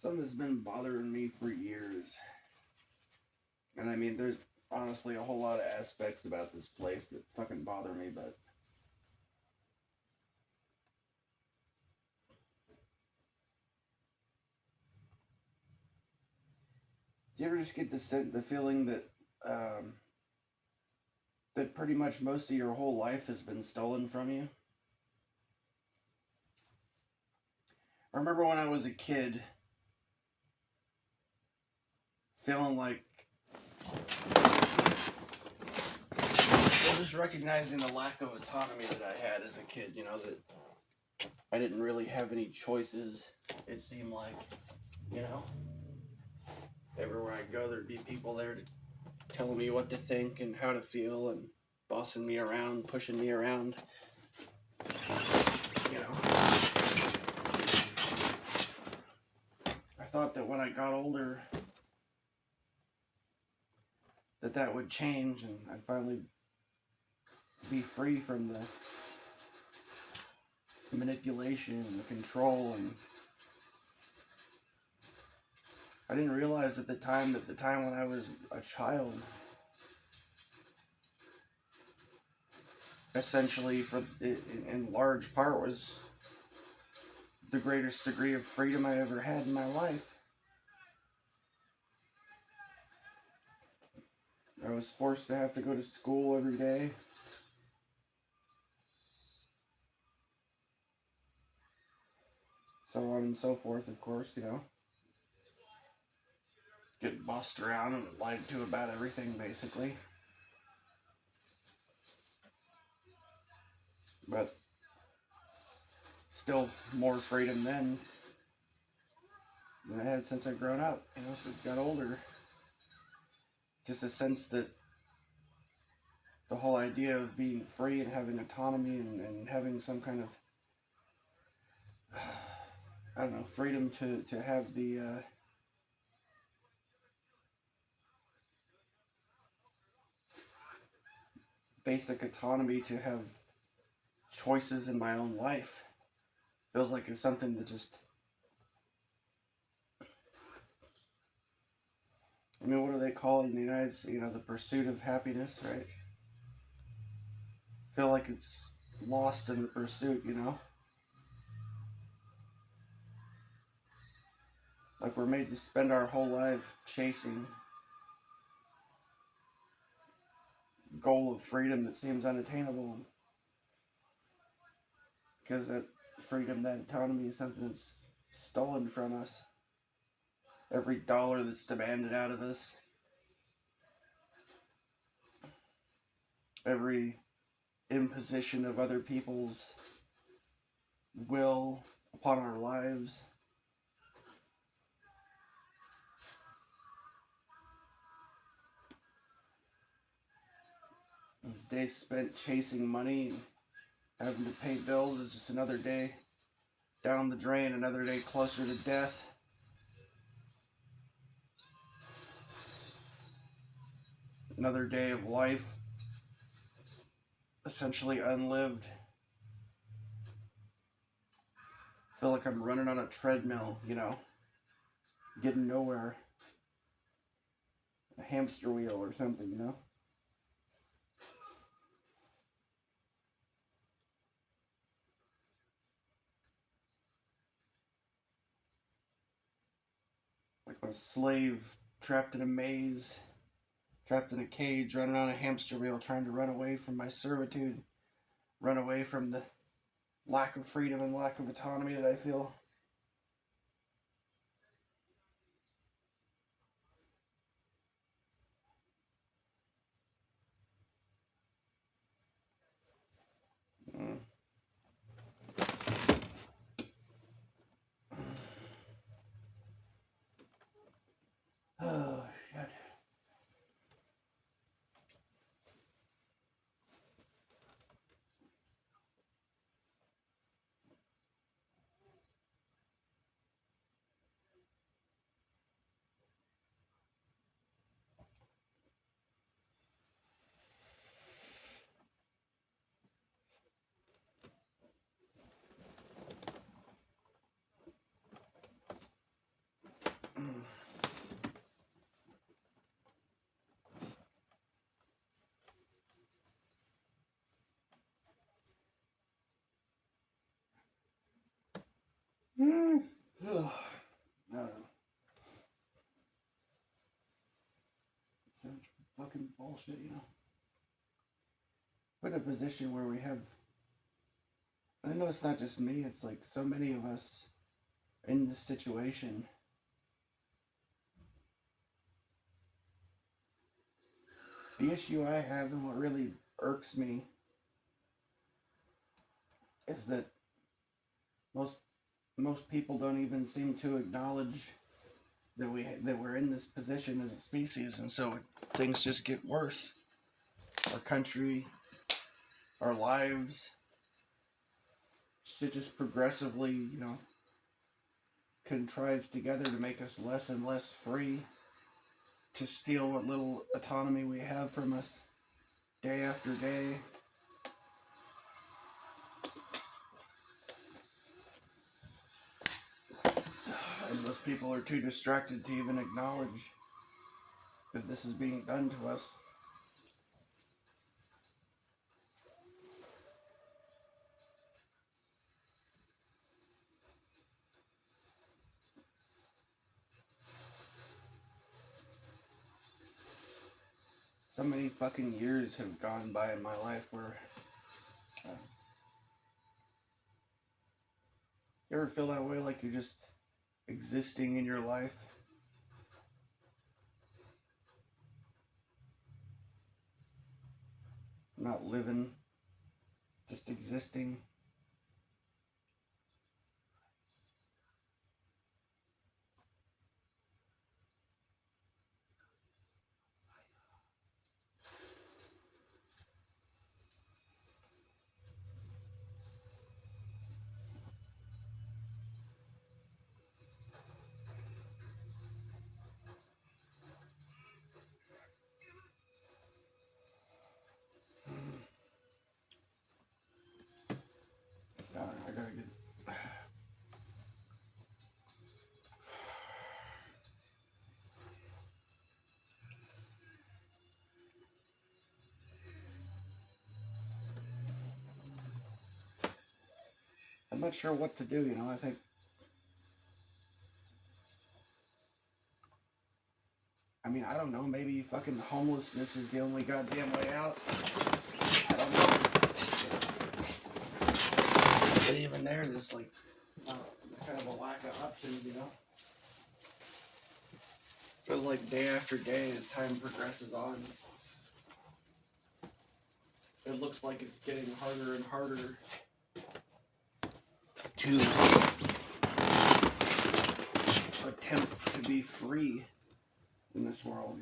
Something that's been bothering me for years. And I mean, there's honestly a whole lot of aspects about this place that fucking bother me, but do you ever just get the feeling that um, that pretty much most of your whole life has been stolen from you? I remember when I was a kid feeling like, well, just recognizing the lack of autonomy that I had as a kid, that I didn't really have any choices, it seemed like, you know? Everywhere I go, there'd be people there telling me what to think and how to feel and bossing me around, pushing me around, you know? I thought that when I got older, that would change and I'd finally be free from the manipulation and the control, and I didn't realize at the time that the time when I was a child essentially in large part was the greatest degree of freedom I ever had in my life. I was forced to have to go to school every day. So on and so forth, of course, Get bossed around and lied to about everything, basically. But still more freedom then than I had since I've grown up, as I got older. Just a sense that the whole idea of being free and having autonomy and having some kind of, I don't know, freedom to have the basic autonomy to have choices in my own life feels like it's something that just, I mean, what do they call it in the United States? The pursuit of happiness, right? Feel like it's lost in the pursuit. Like we're made to spend our whole life chasing a goal of freedom that seems unattainable, because that freedom, that autonomy is something that's stolen from us. Every dollar that's demanded out of us, every imposition of other people's will upon our lives. A day spent chasing money and having to pay bills is just another day down the drain, another day closer to death. Another day of life essentially unlived. I feel like I'm running on a treadmill, getting nowhere. A hamster wheel or something. Like a slave trapped in a maze, trapped in a cage, running on a hamster wheel, trying to run away from my servitude, run away from the lack of freedom and lack of autonomy that I feel. Mm. Oh, shit. I don't know. So much fucking bullshit, you know. We're in a position where we have. I know it's not just me. It's like so many of us in this situation. The issue I have and what really irks me is that most most people don't even seem to acknowledge that we're in this position as a species, and so things just get worse. Our country, our lives, shit just progressively, contrives together to make us less and less free, to steal what little autonomy we have from us day after day. And most people are too distracted to even acknowledge that this is being done to us. So many fucking years have gone by in my life where. You ever feel that way, like you're just existing in your life? Not living, just existing? I gotta get. I'm not sure what to do, I think. I mean, I don't know. Maybe fucking homelessness is the only goddamn way out. I don't know. But even there's like kind of a lack of options. Feels like day after day as time progresses on. It looks like it's getting harder and harder to attempt to be free in this world.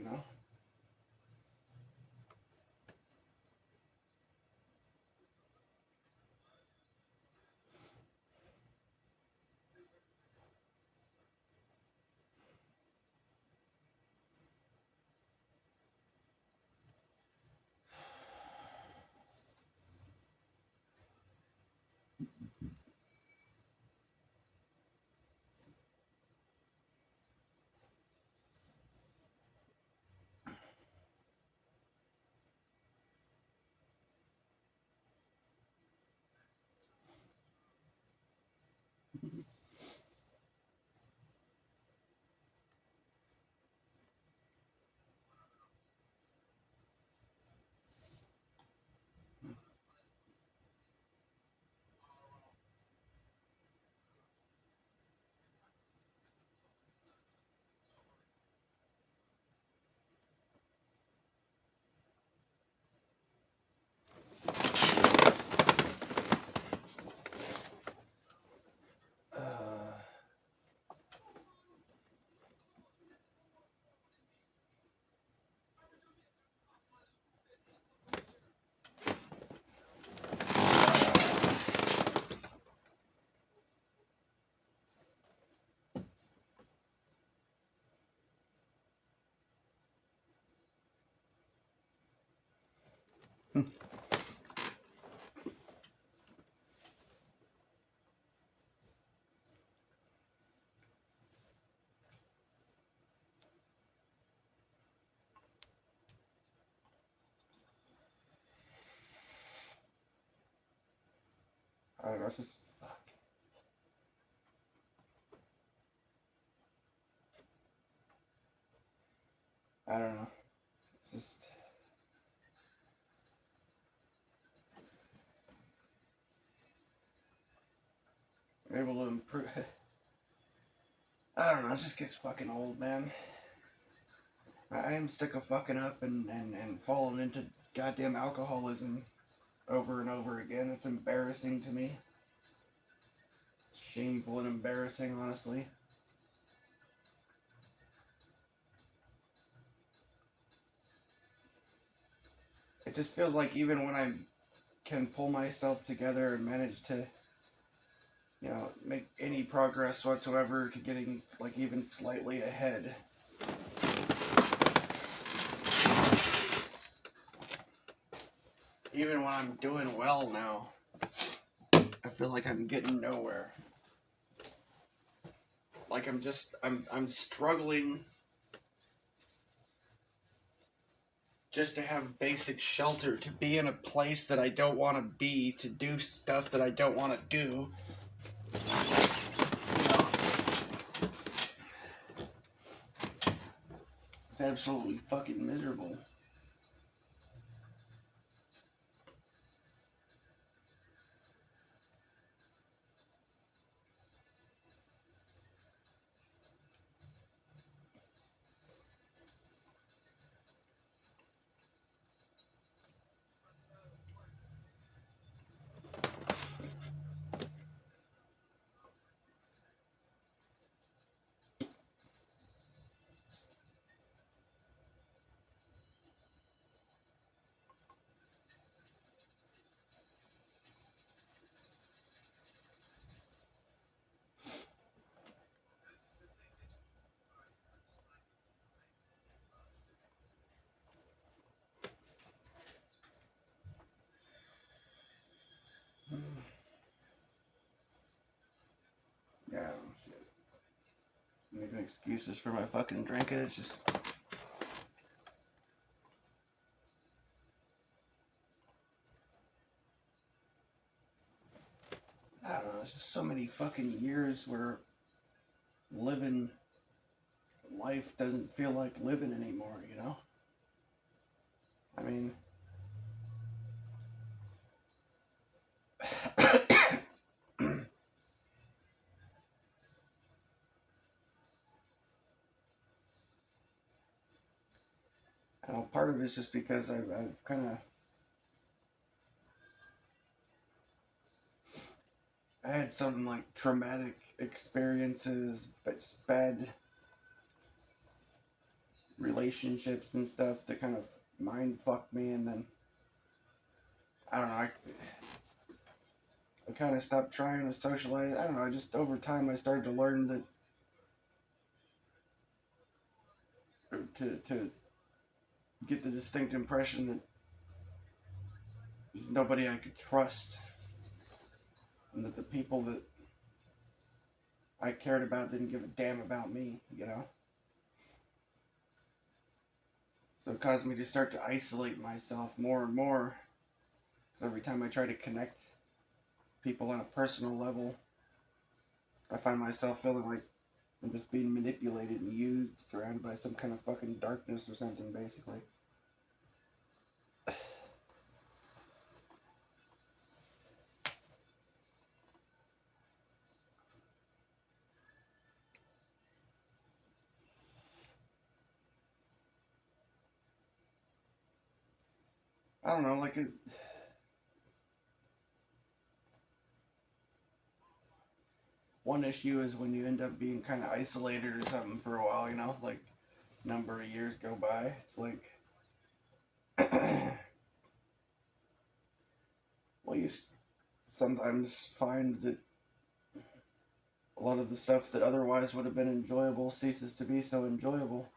I don't know. It's just fuck. able to improve. I don't know, it just gets fucking old, man. I am sick of fucking up and falling into goddamn alcoholism over and over again. It's embarrassing to me. Shameful and embarrassing, honestly. It just feels like even when I can pull myself together and manage to, make any progress whatsoever to getting, like, even slightly ahead. Even when I'm doing well now, I feel like I'm getting nowhere. Like I'm struggling just to have basic shelter, to be in a place that I don't want to be, to do stuff that I don't want to do. It's absolutely fucking miserable. Yeah, shit. Making excuses for my fucking drinking, it's just... I don't know, it's just so many fucking years where living life doesn't feel like living anymore, you know? I mean... I know part of it's just because I've kind of... I had some, like, traumatic experiences, but just bad relationships and stuff that kind of mind fucked me, and then... I don't know, I kind of stopped trying to socialize. I don't know, just over time I started to learn that... to get the distinct impression that there's nobody I could trust, and that the people that I cared about didn't give a damn about me, you know? So it caused me to start to isolate myself more and more. Because every time I try to connect people on a personal level, I find myself feeling like I'm just being manipulated and used, surrounded by some kind of fucking darkness or something, basically. I don't know, like it... One issue is when you end up being kind of isolated or something for a while, you know? Like, number of years go by. It's like... well, you sometimes find that a lot of the stuff that otherwise would have been enjoyable ceases to be so enjoyable.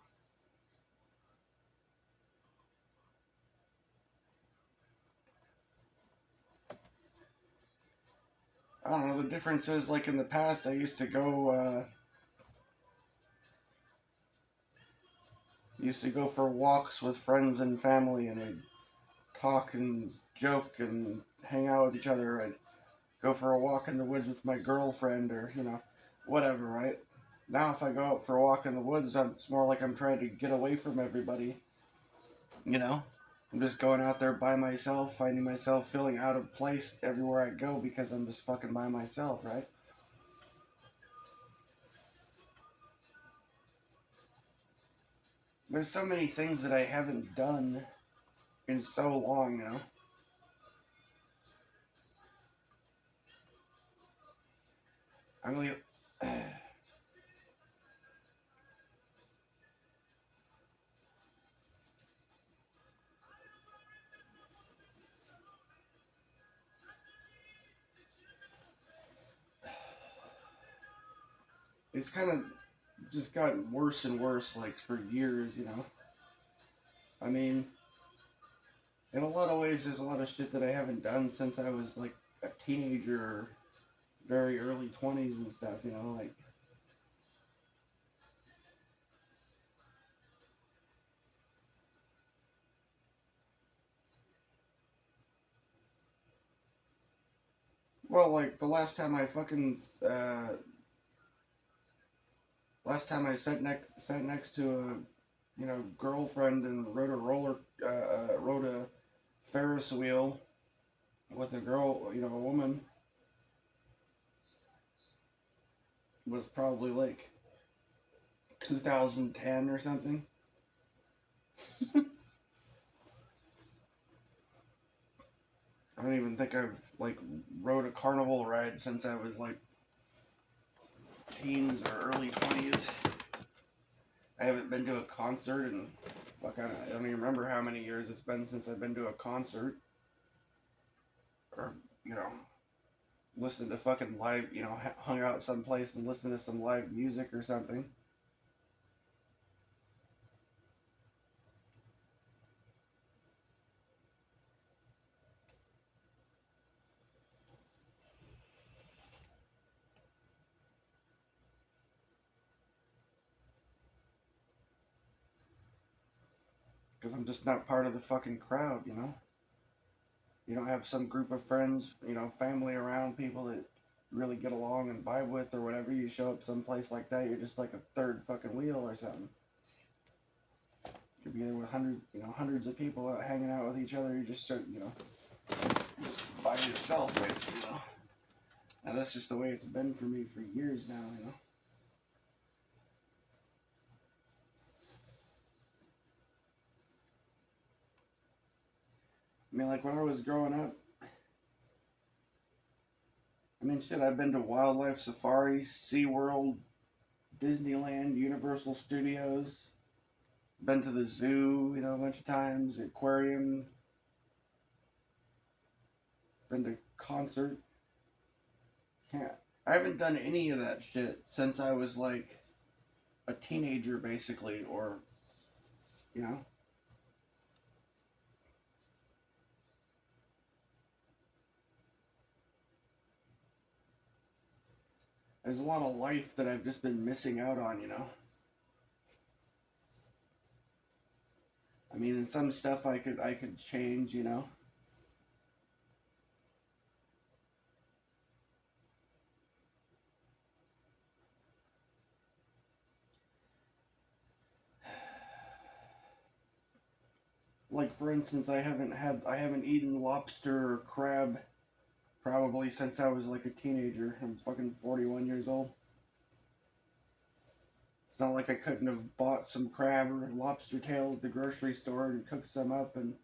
I don't know, the difference is, like, in the past, I used to go for walks with friends and family, and we'd talk and joke and hang out with each other. I'd go for a walk in the woods with my girlfriend, or, whatever, right? Now, if I go out for a walk in the woods, it's more like I'm trying to get away from everybody, you know? I'm just going out there by myself, finding myself feeling out of place everywhere I go because I'm just fucking by myself, right? there's so many things that I haven't done in so long, you know. I mean, it's kind of just gotten worse and worse, like for years, you know. I mean, in a lot of ways, there's a lot of shit that I haven't done since I was like a teenager, or very early 20s and stuff, you know, like. Well, like the last time I sat next to a, you know, girlfriend and rode a Ferris wheel with a girl, you know, a woman, was probably like 2010 or something. I don't even think I've like rode a carnival ride since I was like teens or early 20s. I haven't been to a concert in I don't even remember how many years it's been since I've been to a concert, or, you know, listened to fucking live, you know, hung out someplace and listened to some live music or something. Because I'm just not part of the fucking crowd, you know? You don't have some group of friends, you know, family around, people that really get along and vibe with or whatever. You show up someplace like that, you're just like a third fucking wheel or something. You could be there with hundreds of people hanging out with each other. You just start, you know, just by yourself, basically, you know? And that's just the way it's been for me for years now, you know? I mean, like when I was growing up, I mean, shit, I've been to Wildlife Safari, SeaWorld, Disneyland, Universal Studios, been to the zoo, you know, a bunch of times, aquarium, been to concert. Can't. I haven't done any of that shit since I was like a teenager, basically, or, you know, there's a lot of life that I've just been missing out on, you know. I mean, in some stuff I could change, you know. Like for instance, I haven't eaten lobster or crab probably since I was like a teenager. I'm fucking 41 years old. It's not like I couldn't have bought some crab or lobster tail at the grocery store and cooked some up and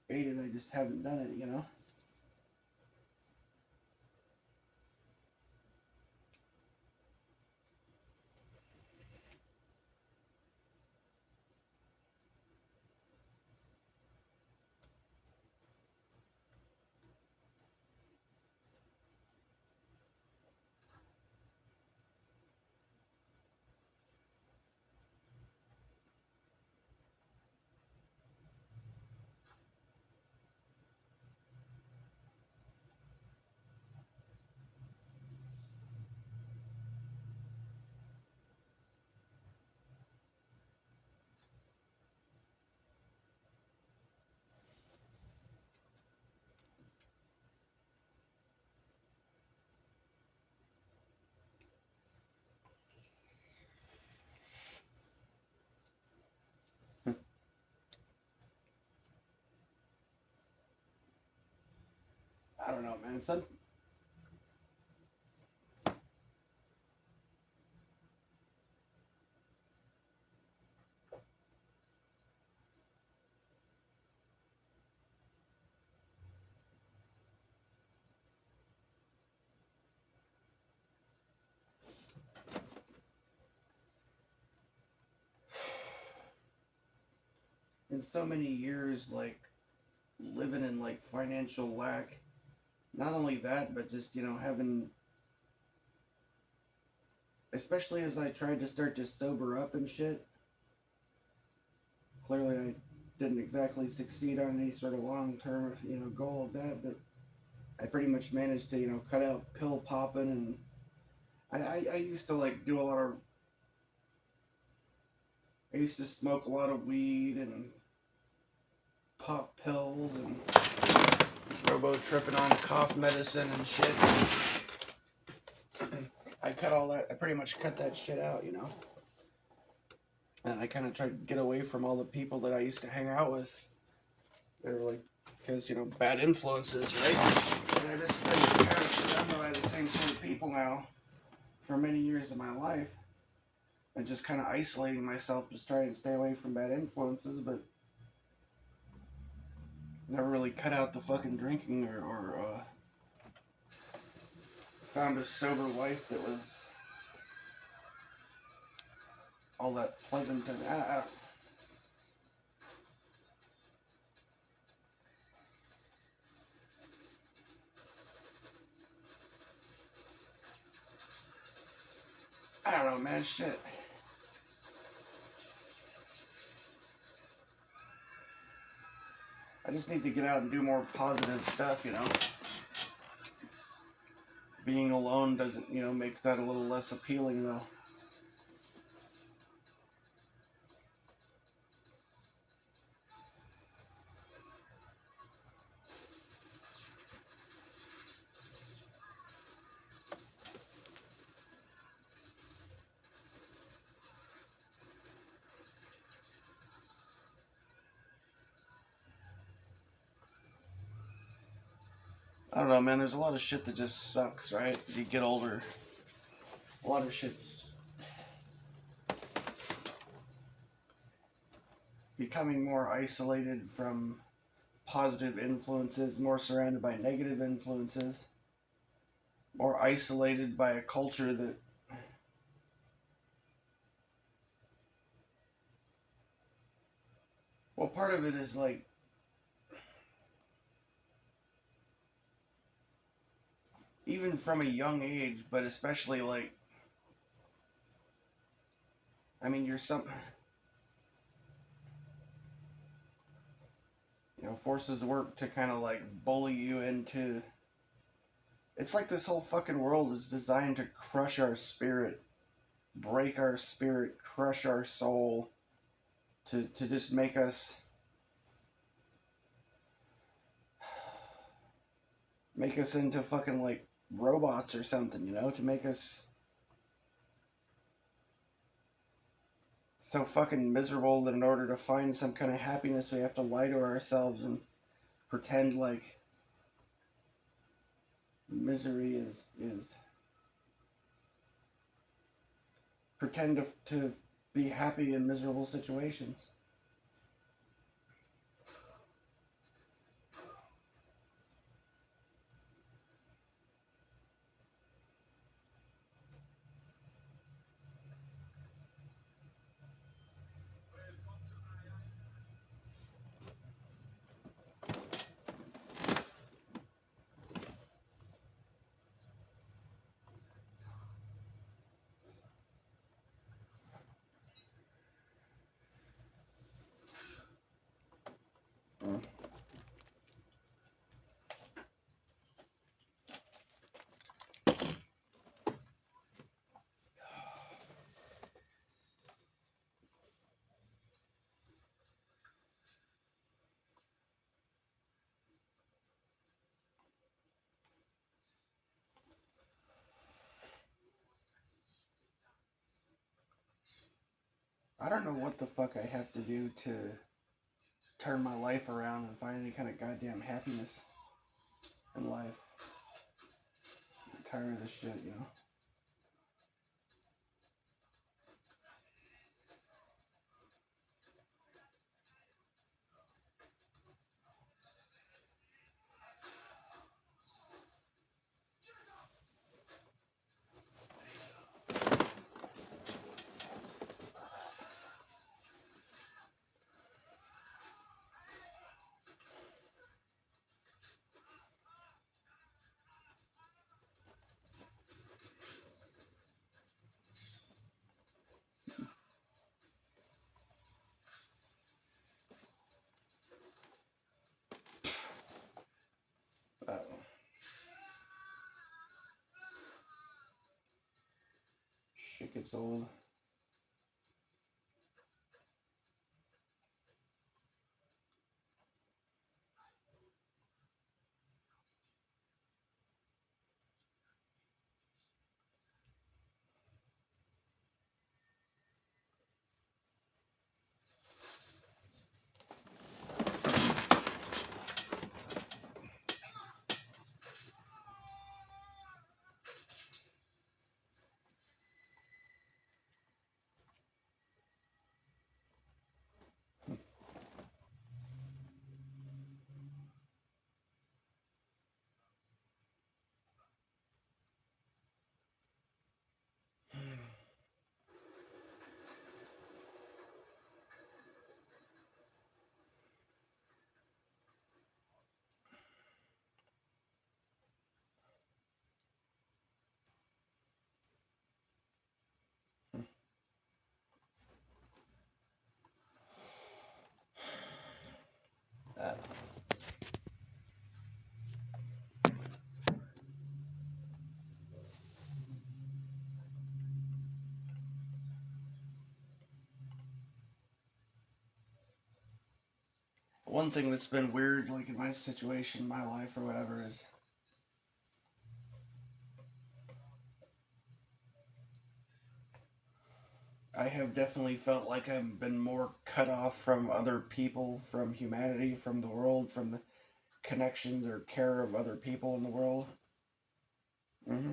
ate it. I just haven't done it, you know? I don't know, man. in so many years, like living in like financial lack. Not only that, but just, having, especially as I tried to start to sober up and shit. Clearly, I didn't exactly succeed on any sort of long term, goal of that, but I pretty much managed to, cut out pill popping, and I used to like do a lot of, I used to smoke a lot of weed and pop pills and robo tripping on cough medicine and shit. I cut all that, I pretty much cut that shit out, And I kind of tried to get away from all the people that I used to hang out with. They were like, because, bad influences, right? And I just been kind of surrounded by the same sort of people now for many years of my life. And just kind of isolating myself to try and stay away from bad influences, but never really cut out the fucking drinking or found a sober life that was all that pleasant. And I don't know, man, shit. I just need to get out and do more positive stuff, Being alone doesn't, makes that a little less appealing, though. I don't know, man. There's a lot of shit that just sucks, right? As you get older, a lot of shit's becoming more isolated from positive influences, more surrounded by negative influences, more isolated by a culture that, well, part of it is like, even from a young age, but especially like, I mean, you're something, forces work to kind of like bully you into. It's like this whole fucking world is designed to crush our spirit, break our spirit, crush our soul, to just make us into fucking like robots or something, to make us so fucking miserable that in order to find some kind of happiness we have to lie to ourselves and pretend like misery is pretend to be happy in miserable situations. I don't know what the fuck I have to do to turn my life around and find any kind of goddamn happiness in life. I'm tired of this shit. gets old. That. One thing that's been weird, like in my situation, my life, or whatever, is I have definitely felt like I've been more cut off from other people, from humanity, from the world, from the connections or care of other people in the world. Hmm.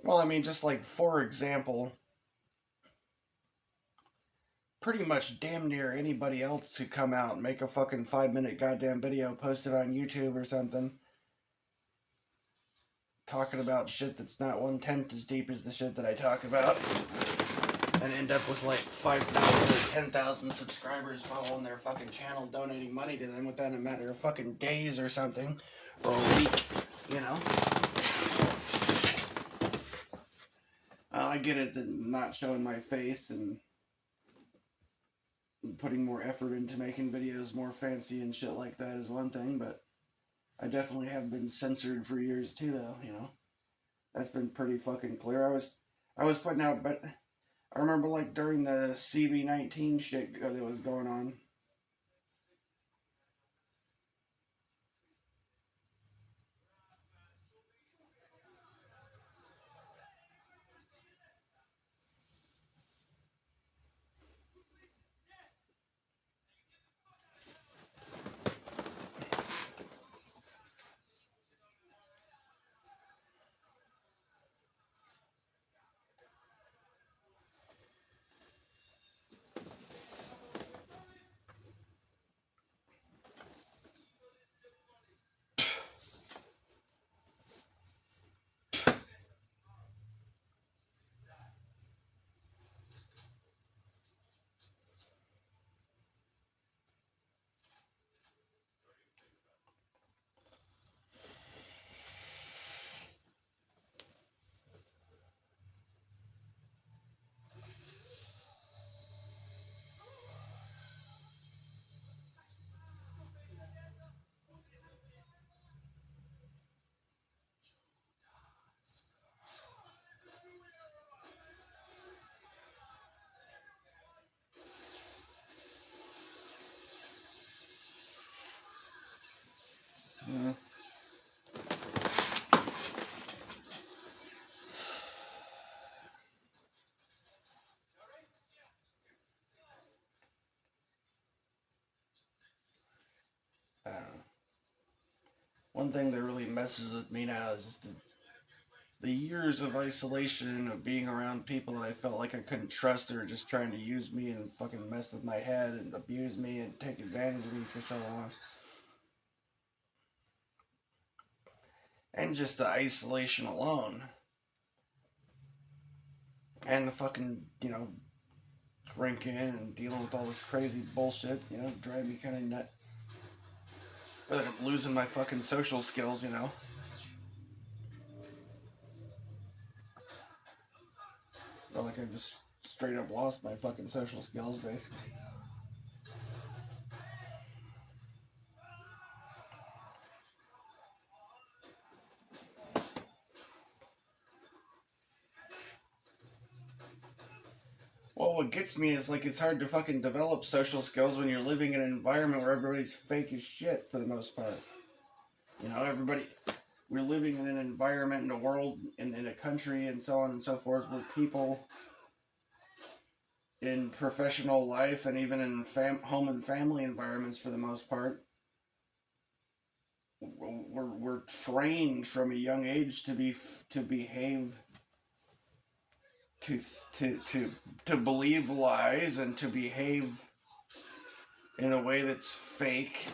Well, I mean, just like, for example, pretty much damn near anybody else who come out and make a fucking 5 minute goddamn video, post it on YouTube or something, talking about shit that's not 1/10 as deep as the shit that I talk about, and end up with like 5,000 or 10,000 subscribers following their fucking channel, donating money to them within a matter of fucking days or something, or a week, you know? I get it that not showing my face and putting more effort into making videos more fancy and shit like that is one thing, but I definitely have been censored for years too, though, you know? That's been pretty fucking clear. I was putting out, but I remember like during the CV-19 shit that was going on. Mm, I don't know. One thing that really messes with me now is just the years of isolation, of being around people that I felt like I couldn't trust. They were just trying to use me and fucking mess with my head and abuse me and take advantage of me for so long. And just the isolation alone. And the fucking, drinking and dealing with all the crazy bullshit, drive me kind of nut. I feel like I'm losing my fucking social skills. I feel like I've just straight up lost my fucking social skills, basically. gets me is like it's hard to fucking develop social skills when you're living in an environment where everybody's fake as shit for the most part. You know, everybody, we're living in an environment, in a world, in a country, and so on and so forth, where people in professional life and even in home and family environments, for the most part, we're trained from a young age to behave, to to believe lies and to behave in a way that's fake,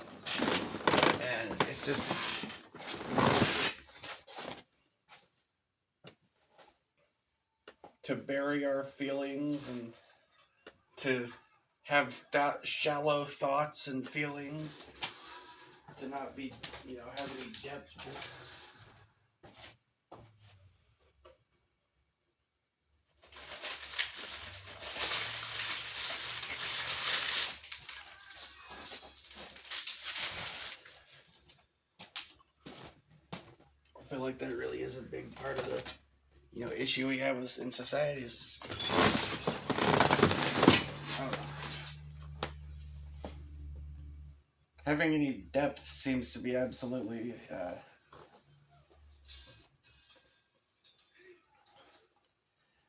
and it's just to bury our feelings and to have shallow thoughts and feelings, to not be, have any depth. I feel like that really is a big part of the, issue we have in society is, I don't know. Having any depth seems to be absolutely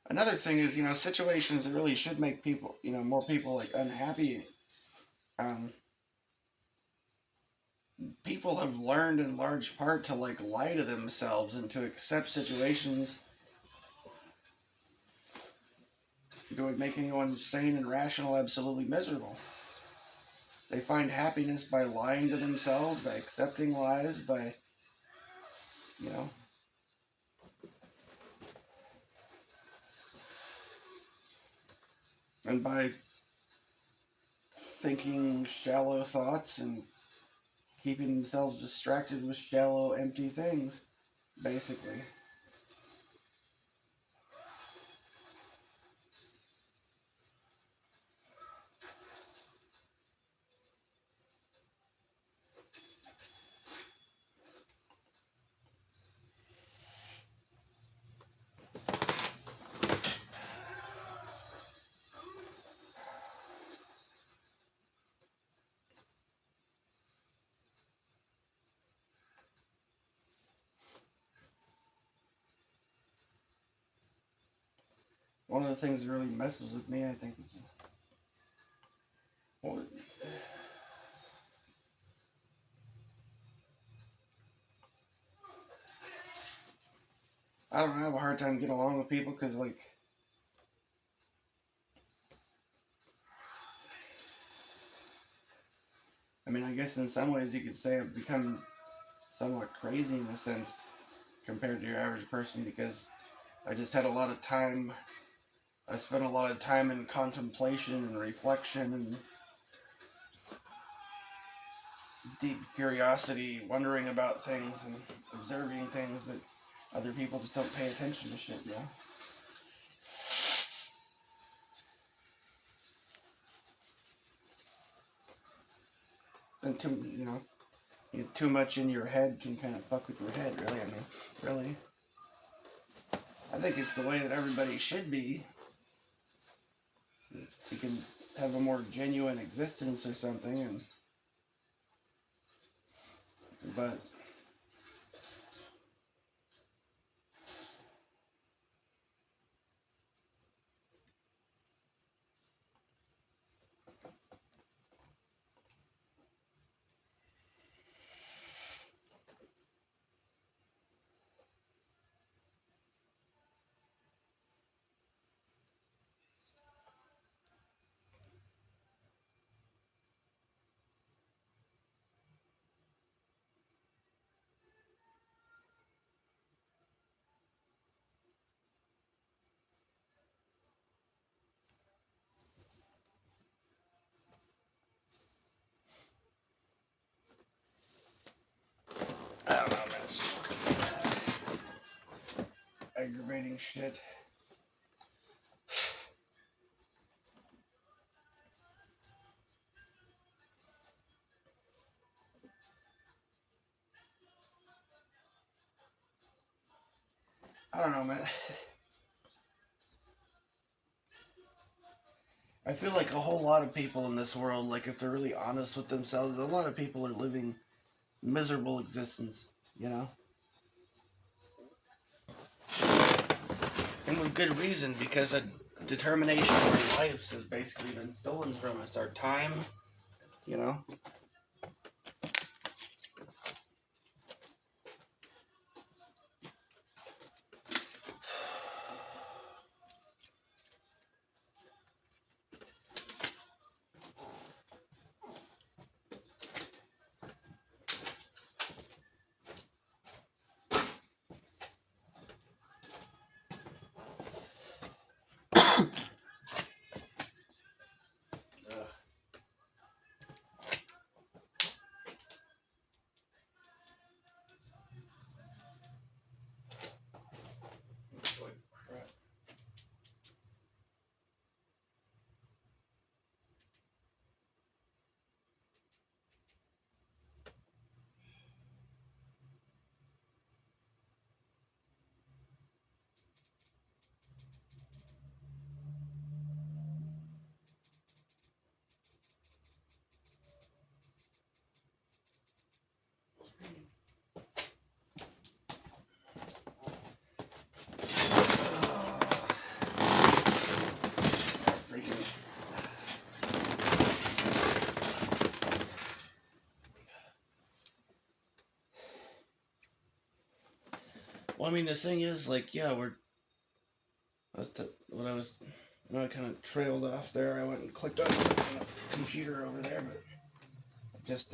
another thing is, situations that really should make people, more people like unhappy. Um, People have learned in large part to like lie to themselves and to accept situations that would make anyone sane and rational absolutely miserable. They find happiness by lying to themselves, by accepting lies, by, you know, and by thinking shallow thoughts and keeping themselves distracted with shallow, empty things, basically. One of the things that really messes with me, I think, is, well, I don't know, I have a hard time getting along with people because, like, I mean, I guess in some ways you could say I've become somewhat crazy in a sense compared to your average person because I just had a lot of time. I spent a lot of time in contemplation and reflection and deep curiosity, wondering about things and observing things that other people just don't pay attention to shit, you know? And too much in your head can kind of fuck with your head, really. I mean, really. I think it's the way that everybody should be. So that you can have a more genuine existence or something, but I don't know, man. It's just aggravating shit. I don't know, man. I feel like a whole lot of people in this world, like if they're really honest with themselves, a lot of people are living miserable existence, you know? And with good reason, because a determination of our lives has basically been stolen from us. Our time, you know? Ugh. Holy crap. Freaking. Well, I mean, the thing is, like, yeah, when I kind of trailed off there, I went and clicked on the computer over there, but just,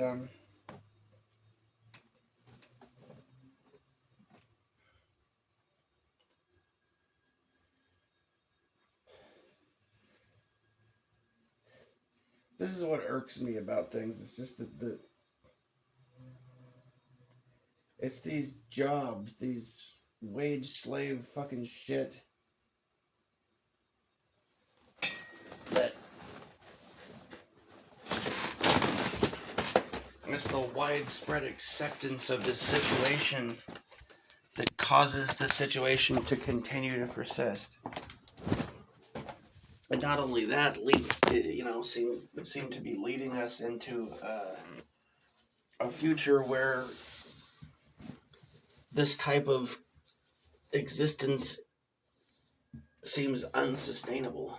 this is what irks me about things. It's just that it's these jobs, these wage slave fucking shit that it's the widespread acceptance of this situation that causes the situation to continue to persist. And not only that, would seem to be leading us into a future where this type of existence seems unsustainable.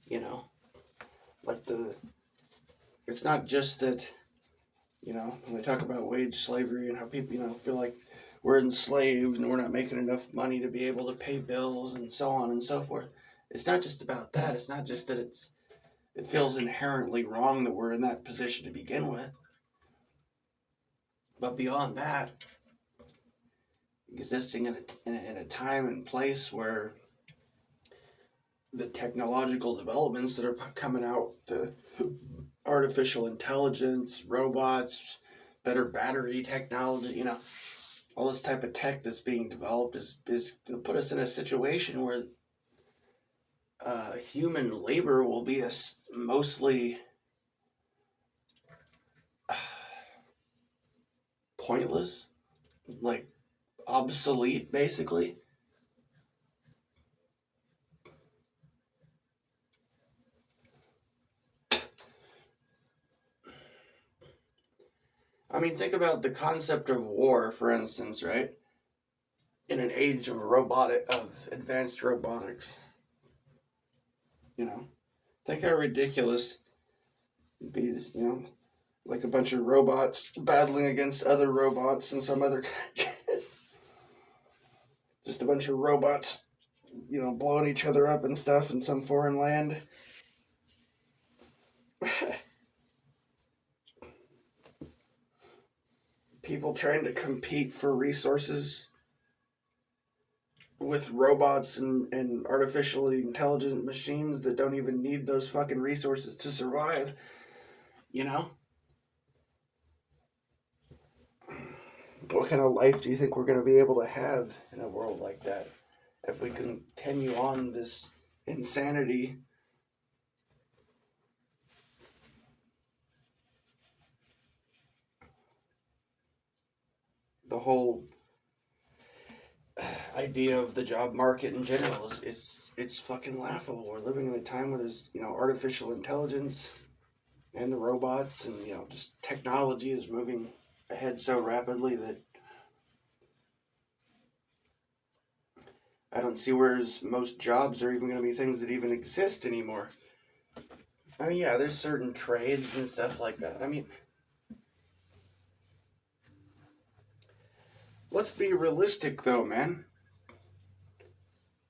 You know, like it's not just that, when they talk about wage slavery and how people, feel like we're enslaved and we're not making enough money to be able to pay bills and so on and so forth. It's not just about that. It's not just that it feels inherently wrong that we're in that position to begin with. But beyond that, existing in a time and place where the technological developments that are coming out, the artificial intelligence, robots, better battery technology, all this type of tech that's being developed is going to put us in a situation where human labor will be mostly pointless, like obsolete, basically. I mean, think about the concept of war, for instance, right? In an age of advanced robotics, think how ridiculous it'd be, like a bunch of robots battling against other robots in some other country. Just a bunch of robots, blowing each other up and stuff in some foreign land. People trying to compete for resources with robots and artificially intelligent machines that don't even need those fucking resources to survive, What kind of life do you think we're going to be able to have in a world like that if we continue on this insanity? The whole idea of the job market in general is it's fucking laughable. We're living in a time where there's, artificial intelligence and the robots, and just technology is moving ahead so rapidly that I don't see where most jobs are even going to be things that even exist anymore. I mean, yeah, there's certain trades and stuff like that. I mean, let's be realistic though, man.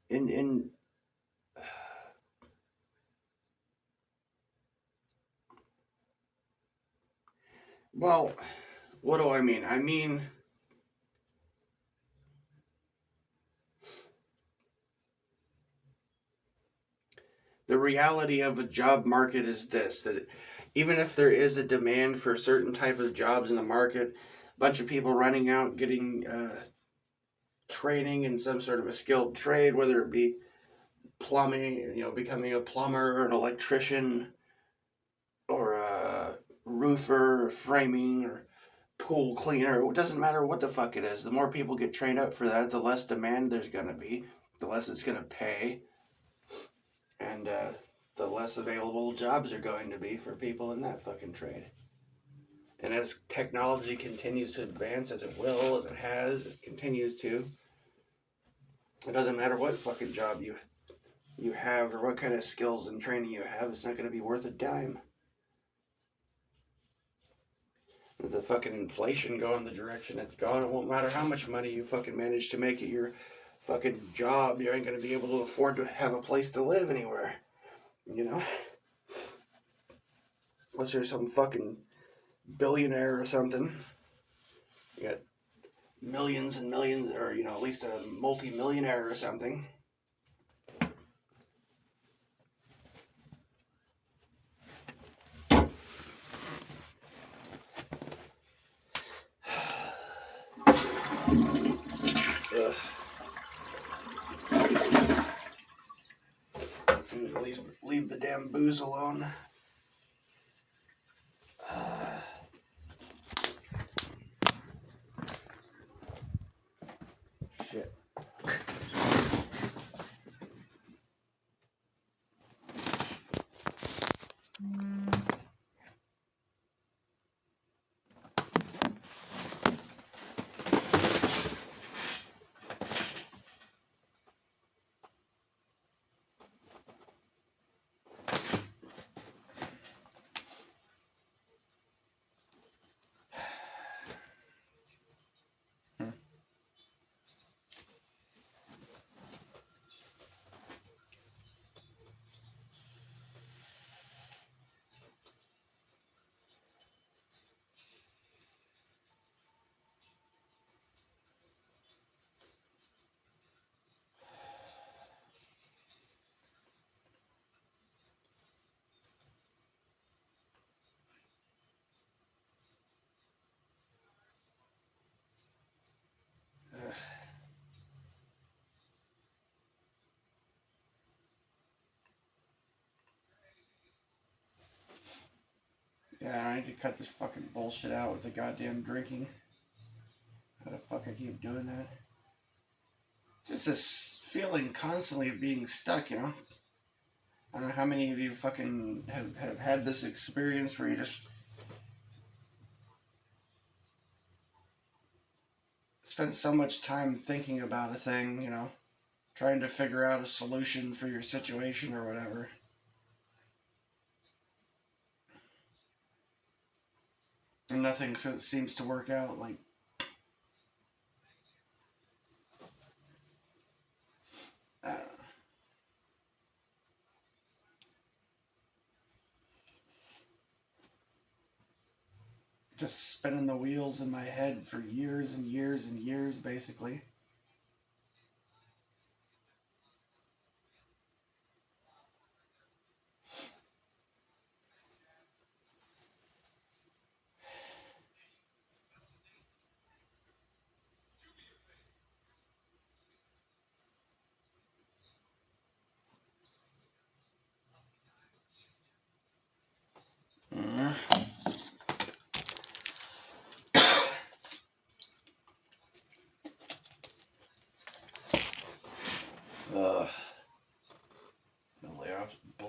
In Well, what do I mean? I mean, the reality of a job market is this, that even if there is a demand for certain type of jobs in the market, a bunch of people running out getting training in some sort of a skilled trade, whether it be plumbing, becoming a plumber or an electrician or a roofer or framing or pool cleaner. It doesn't matter what the fuck it is. The more people get trained up for that, the less demand there's going to be, the less it's going to pay, and the less available jobs are going to be for people in that fucking trade. And as technology continues to advance, as it will, as it has, it continues to, it doesn't matter what fucking job you have or what kind of skills and training you have, it's not going to be worth a dime. With the fucking inflation going the direction it's gone, it won't matter how much money you fucking manage to make at your fucking job, you ain't going to be able to afford to have a place to live anywhere. Unless you're some fucking billionaire or something. You got millions and millions, or, at least a multi-millionaire or something. Leave the damn booze alone. Shit. Yeah, I need to cut this fucking bullshit out with the goddamn drinking. How the fuck I keep doing that? It's just this feeling constantly of being stuck, I don't know how many of you fucking have had this experience where you just spend so much time thinking about a thing, trying to figure out a solution for your situation or whatever. And nothing seems to work out. Like, I don't know. Just spinning the wheels in my head for years and years and years, basically. Mm.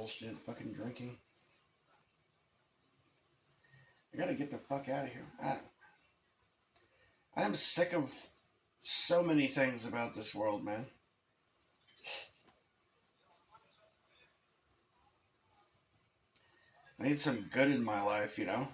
bullshit, fucking drinking. I gotta get the fuck out of here. I'm sick of so many things about this world, man. I need some good in my life, you know?